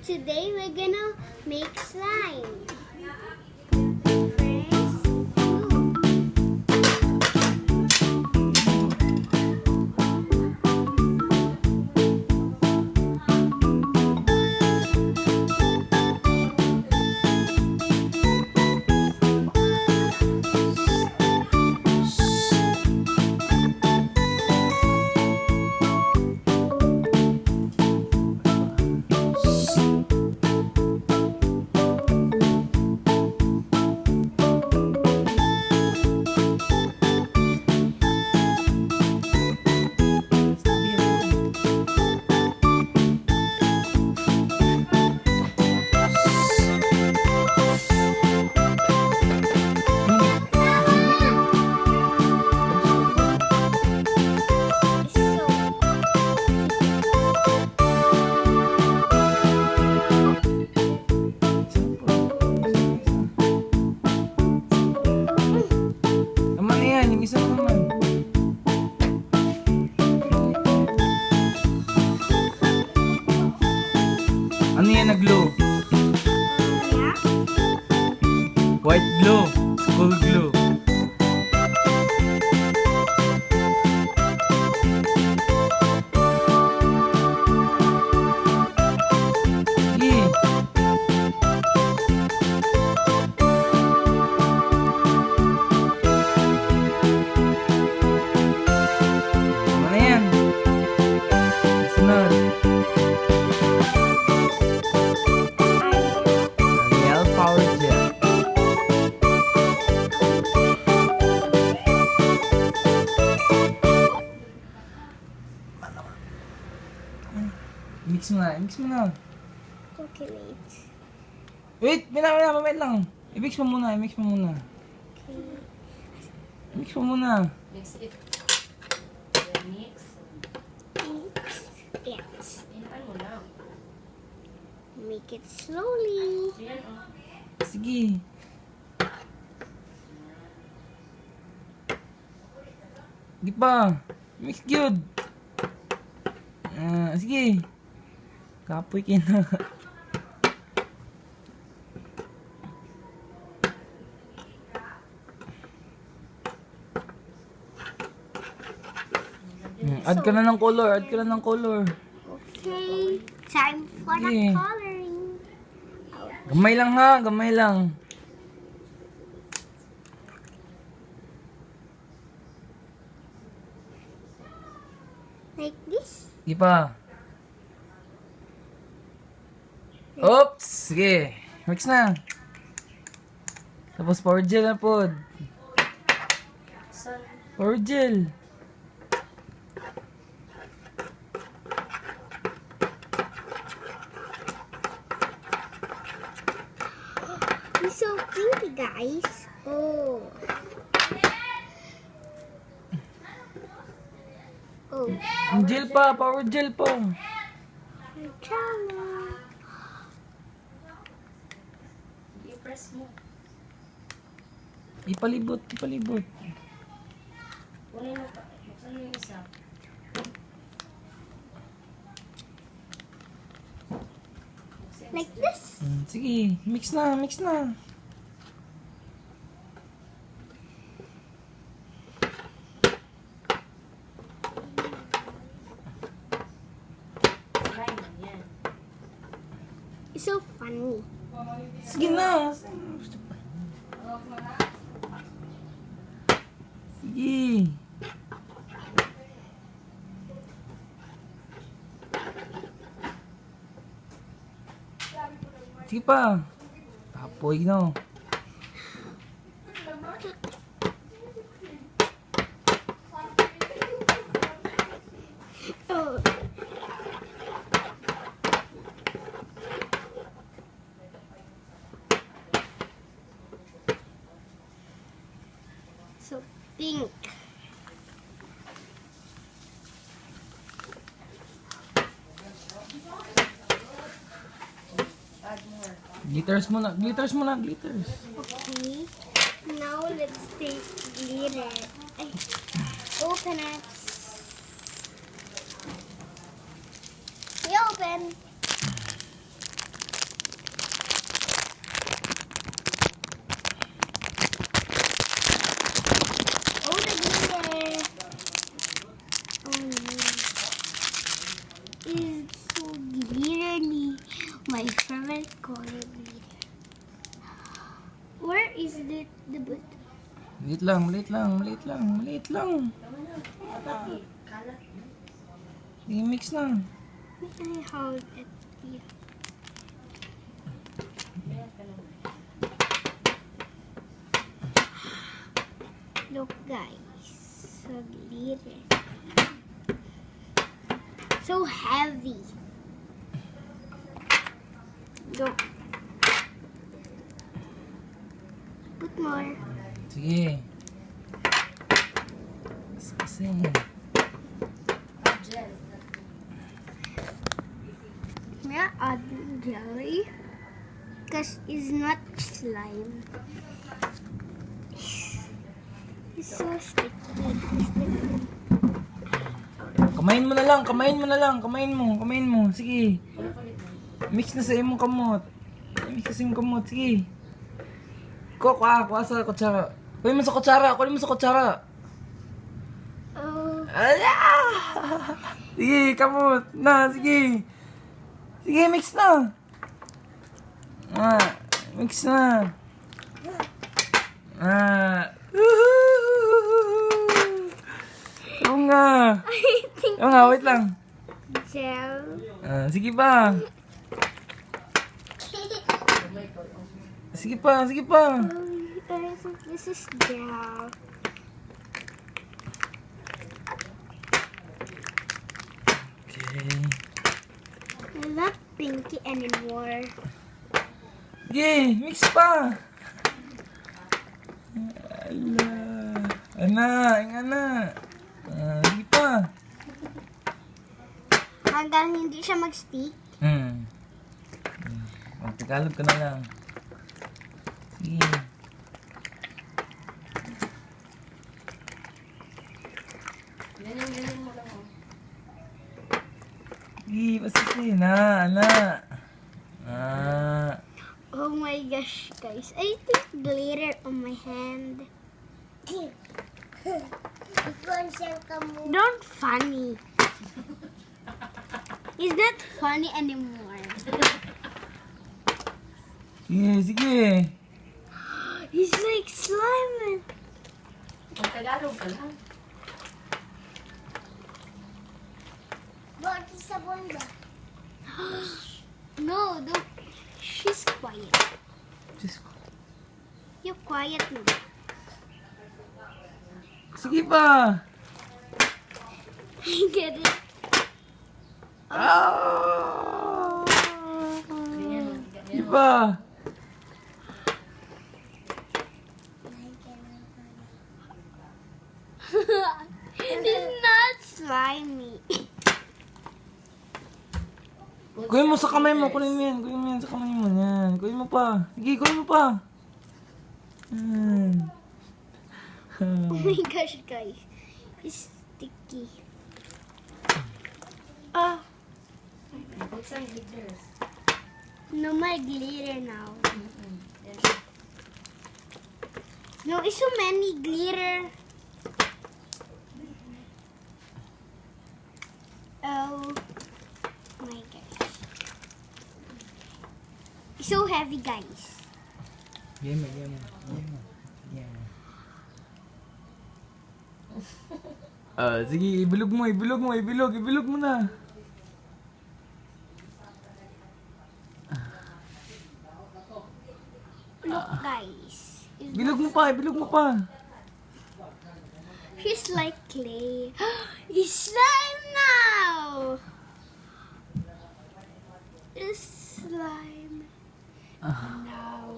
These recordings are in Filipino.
Today we're gonna make slime. First, glue. Tama na yan, yung isa naman. Ano yan na glue? Yeah. White glue. School glue. Sige. Tama na yan. Sunod. Ariel Power Gel. Mix mo na, mix mo na. Okay, wait. Wait, wait lang. I-mix mo muna, i-mix mo muna. Okay. I-mix mo muna. Mix it. Then mix. Yes. Inan mo na. Make it slowly. Ayan o. Sige. Di pa. Mix good. Sige. Kapoy kina. Add ka na ng color, add ka na ng color. Okay. Time for the Yeah. coloring. Gamay lang ha, gamay lang. Like this. Di pa. Oops! Sige. Mix na. Tapos power gel na po. Saan? Power gel. It's so pinky, guys. Oh. Oh. Gel pa, power gel pa. Chana. I-press mo. Ipalibot, ipalibot. Kunin mo pa. Buksan mo yung isa. Like this. Sige, mix na, mix na. Slime na yan. It's so funny. Sige na. Sige. Sige pa. Tapoy no. Oh. So pink. Add more. Glitters muna, glitters muna, glitters. Okay. Now let's take glitter. Ay, open it. You open. My favorite color glitter. Where is the boot? Maliit lang, maliit lang, maliit lang, maliit lang. Kalat. I-mix na. May I hold it here? Look guys, so glitter. So heavy. Go. Put more. Sige. Kasi. Gel. May I add jelly? Because it's not slime. It's so sticky. Kamayin mo na lang, kamayin mo na lang, kamayin mo. Sige. Mix na sa imong kamot. Mix na sa imong kamot, sige. Kuha sa kutsara. Kunin mo sa kutsara. Oh, Ala! Sige, kamot. Na, sige. Sige, mix na. Mix na. Oo nga. I think Oo nga, wait lang. gel. Sige pa. Sige pa. I think this is gel. Okay. I'm not pinky anymore. Sige, mix pa. Ala. Ana. Sige pa. Hanggang hindi siya mag-stick. Magtagalog ka na lang. Sige. Ganyan mo lang. Sige, pasisi na. Oh my gosh, guys. I think glitter on my hand. Don't funny. It's not funny anymore. Sige. It's like slime. Magtagalog ka lang. Bakit sabon ba? No, don't. She's quiet. You quiet me. Sige pa. I get it. Sige pa. It's not slimy. Kunin mo sa kamay mo. Kunin mo yan sa kamay mo. Yan. Kunin mo pa. Sige, kunin mo pa. Oh my gosh, guys. It's sticky. Buksan glitter. No more glitter now. No, it's so many glitter. Oh my gosh. It's so heavy, guys. Yan mo. Sige, ibilog mo na. Look, guys. Ibilog mo pa. It's like clay. It's slime now. It's slime now,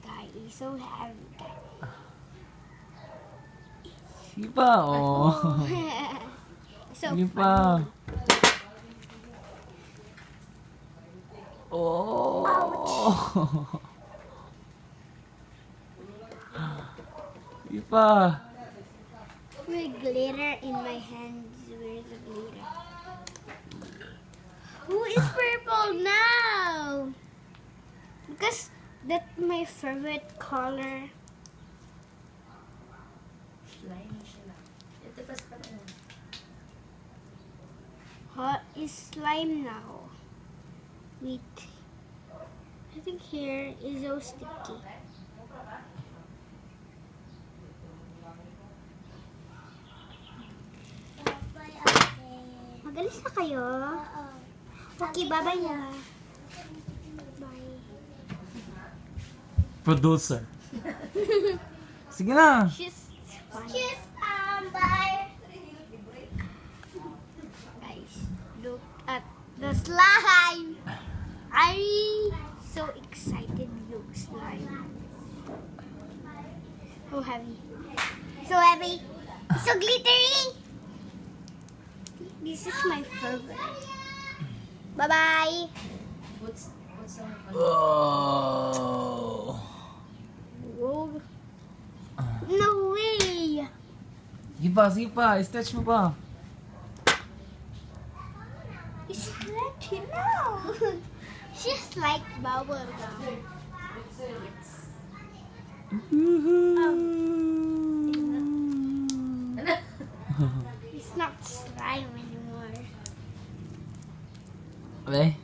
guys. It's so heavy, guys. Sige pa, oh. So Sige pa. Oh. Sige pa. with glitter in my hands. Where's the glitter? Who is purple now? Because that's my favorite color. Slimy siya lang. Ito pa sa kanila. Hot is slime now. Wait. I think here is so sticky. Magalis na kayo? Okay, bye-bye na. Bye. Producer. Sige na. She's bye. Guys, look at the slime. I'm so excited to look slime. So heavy. So heavy. So glittery. This is my favorite. Bye-bye. What's on Oh. Whoa. No way. Sige pa. Stretch mo pa. It's stretchy now. Just like bubble gum. It's not slime anymore. Okay.